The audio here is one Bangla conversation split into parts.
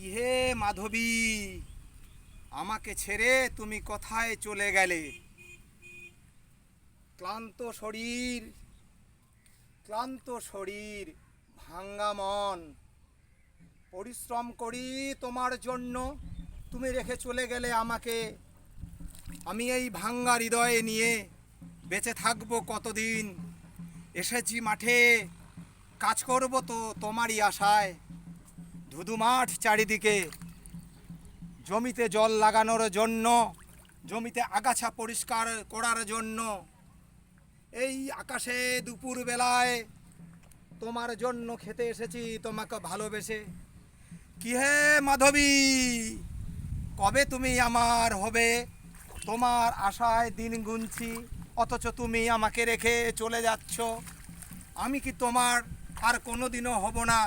কি হে মাধবী, আমাকে ছেড়ে তুমি কোথায় চলে গেলে? ক্লান্ত শরীর, ক্লান্ত শরীর, ভাঙ্গা মন, পরিশ্রম করি তোমার জন্য, তুমি রেখে চলে গেলে আমাকে। আমি এই ভাঙ্গা হৃদয়ে নিয়ে বেঁচে থাকবো কতদিন? এসেছি মাঠে, কাজ করব তো তোমারই আশায়। ধুধু মাঠ চারিদিকে, জমিতে জল লাগানোর জন্য, জমিতে আগাছা পরিষ্কার করার জন্য। এই আকাশে দুপুর বেলায় তোমার জন্য খেতে এসেছি, তোমাকে ভালোবেসে। কি হে মাধবী, কবে তুমি আমার হবে? তোমার আশায় দিন গুনছি, অথচ তুমি আমাকে রেখে চলে যাচ্ছ। আমি কি তোমার আর কোনো দিনও হব না?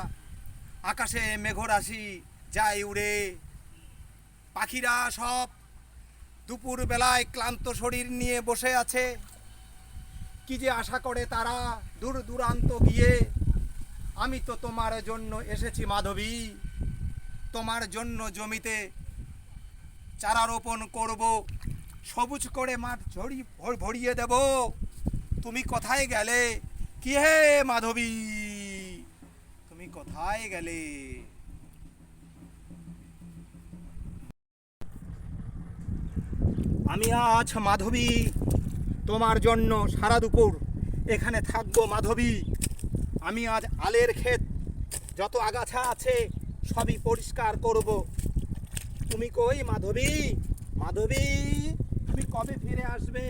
আকাশে মেঘরাশি যায় উড়ে, পাখিরা সব দুপুর বেলায় ক্লান্ত শরীর নিয়ে বসে আছে। কি যে আশা করে তারা দূর দূরান্ত গিয়ে। আমি তো তোমার জন্য এসেছি মাধবী, তোমার জন্য জমিতে চারা রোপণ করব, সবুজ করে মাঠ ভরিয়ে দেব। তুমি কোথায় গেলে? কি হে মাধবী, তুমি কোথায় গেলে? আমি আজ মাধবী তোমার জন্য সারা দুপুর এখানে থাকবো মাধবী। আমি আজ আলের ক্ষেত যত আগাছা আছে সবই পরিষ্কার করব। তুমি কই মাধবী? মাধবী, তুমি কবে ফিরে আসবে?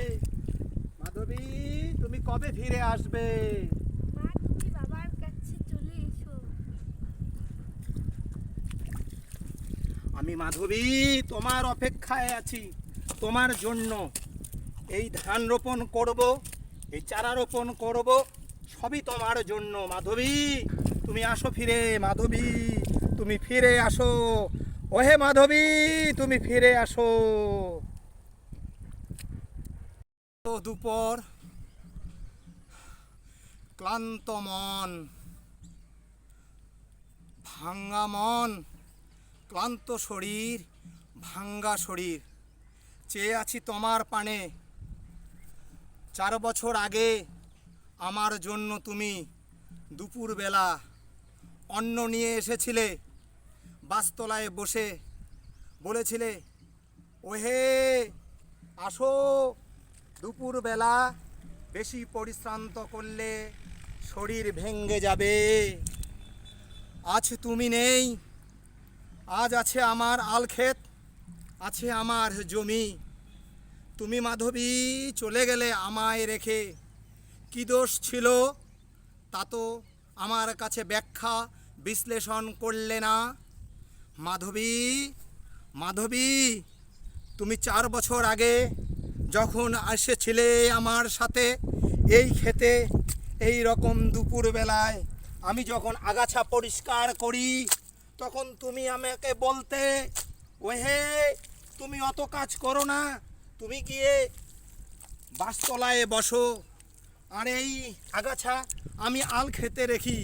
মাধবী, তুমি কবে ফিরে আসবে? মা, তুমি বাবার কাছে চলে এসো। আমি মাধবী তোমার অপেক্ষায় আছি, তোমার জন্য। এই ধান রোপণ করব, এই চারা রোপণ করব, সবই তোমার জন্য মাধবী। তুমি আসো ফিরে মাধবী, তুমি ফিরে আসো। ওহে মাধবী, তুমি ফিরে আসো। তো দুপুর, ক্লান্ত মন, ভাঙ্গা মন, ক্লান্ত শরীর, ভাঙ্গা শরীর, চেয়ে আছি তোমার পানে। 4 বছর আগে আমার জন্য তুমি দুপুরবেলা অন্ন নিয়ে এসেছিলে, বাসতলায় বসে বলেছিলে, ওহে আসো, দুপুরবেলা বেশি পরিশ্রান্ত করলে শরীর ভেঙে যাবে। আজ তুমি নেই, আজ আছে আমার আলক্ষেত, আছে আমার জমি। তুমি মাধবী চলে গেলে আমায় রেখে। কি দোষ ছিল তা তো আমার কাছে ব্যাখ্যা বিশ্লেষণ করলে না। মাধবী, মাধবী, তুমি 4 বছর আগে যখন এসেছিলে আমার সাথে এই খেতে, এই রকম দুপুরবেলায় আমি যখন আগাছা পরিষ্কার করি, তখন তুমি আমাকে বলতে, ওহে তুমি অত কাজ করো না, তুমি গিয়ে বাসতলায় বসো, আর এই আগাছা আমি আল খেতে রেখি।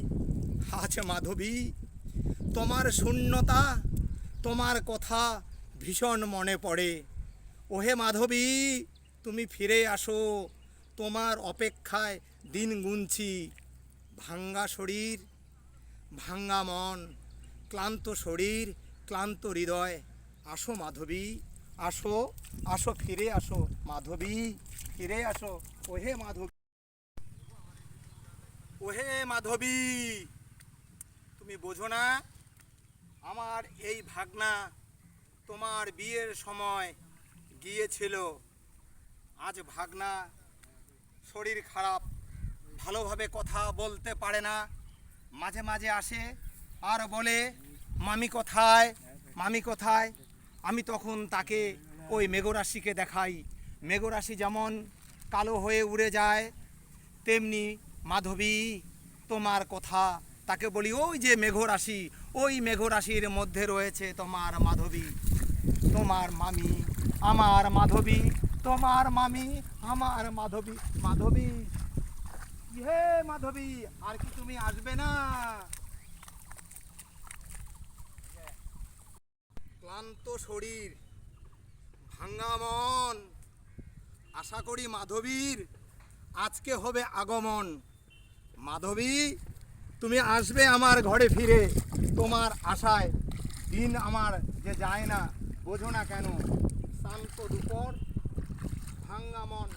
আচ্ছা মাধবী, তোমার শূন্যতা, তোমার কথা ভীষণ মনে পড়ে। ওহে মাধবী, তুমি ফিরে আসো, তোমার অপেক্ষায় দিন গুনছি। ভাঙ্গা শরীর, ভাঙ্গা মন, ক্লান্ত শরীর, ক্লান্ত হৃদয়, আসো মাধবী, আসো, আসো ফিরে আসো মাধবী, ফিরে আসো। ওহে মাধবী, ওহে মাধবী, তুমি বোঝো না? আমার এই ভাগনা তোমার বিয়ের সময় গিয়েছিল। আজ ভাগনা শরীর খারাপ, ভালোভাবে কথা বলতে পারে না। মাঝে মাঝে আসে আর বলে, মামি কোথায়, মামি কোথায়? আমি তখন তাকে ওই মেঘরাশিকে দেখাই। মেঘরাশি যেমন কালো হয়ে উড়ে যায়, তেমনি মাধবী তোমার কথা তাকে বলি, ওই যে মেঘরাশি, ওই মেঘরাশির মধ্যে রয়েছে তোমার মাধবী, তোমার মামি আমার মাধবী, তোমার মামি আমার মাধবী। মাধবী, হে মাধবী, আর কি তুমি আসবে না? ক্লান্ত শরীর ভাঙ্গা মন, আশা করি মাধবীর আজকে হবে আগমন। মাধবী, তুমি আসবে আমার ঘরে ফিরে, তোমার আশায় দিন আমার যে যায় না, বোঝো না কেন। শান্ত দুপুর ভাঙ্গা মন